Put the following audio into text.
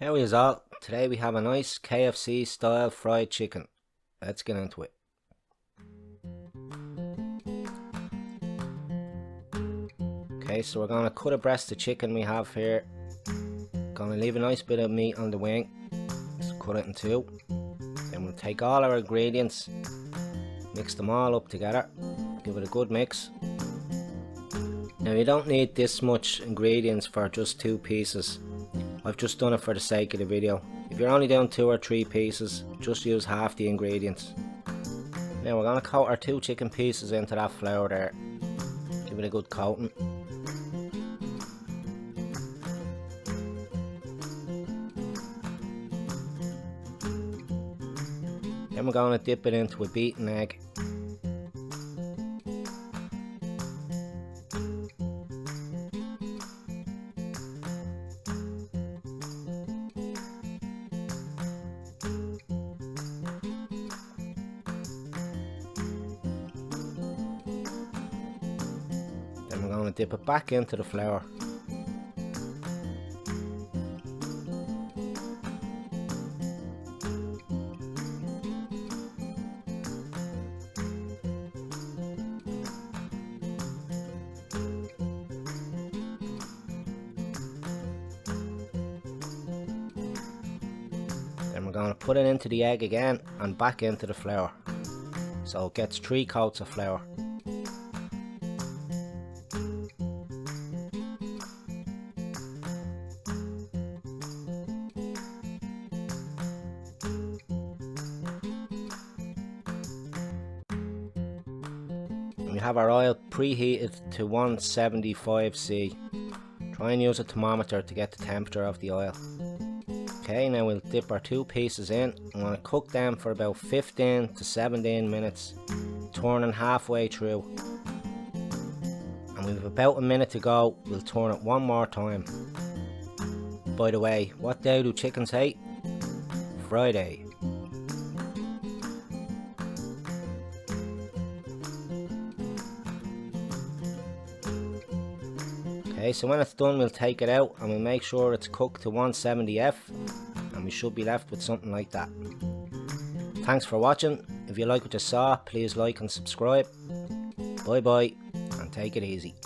How is all? Today we have a nice KFC style fried chicken. Let's get into it. Okay, so we're gonna cut a breast of chicken we have here. Gonna leave a nice bit of meat on the wing. Just cut it in two. Then we'll take all our ingredients, mix them all up together, give it a good mix. Now you don't need this much ingredients for just two pieces. I've just done it for the sake of the video. If you're only doing 2 or 3 pieces, just use half the ingredients. Now we're going to coat our 2 chicken pieces into that flour there. Give it a good coating. Then we're going to dip it into a beaten egg. Then we're going to dip it back into the flour. Then we're going to put it into the egg again and back into the flour. So it gets 3 coats of flour. We have our oil preheated to 175°C. Try and use a thermometer to get the temperature of the oil. Okay, now we'll dip our 2 pieces in. I'm going to cook them for about 15 to 17 minutes, turning halfway through. And we've about a minute to go. We'll turn it one more time. By the way, what day do chickens hate? Friday. Okay, so when it's done, we'll take it out and we'll make sure it's cooked to 170°F, and we should be left with something like that. Thanks for watching. If you like what you saw, please like and subscribe. Bye bye, and take it easy.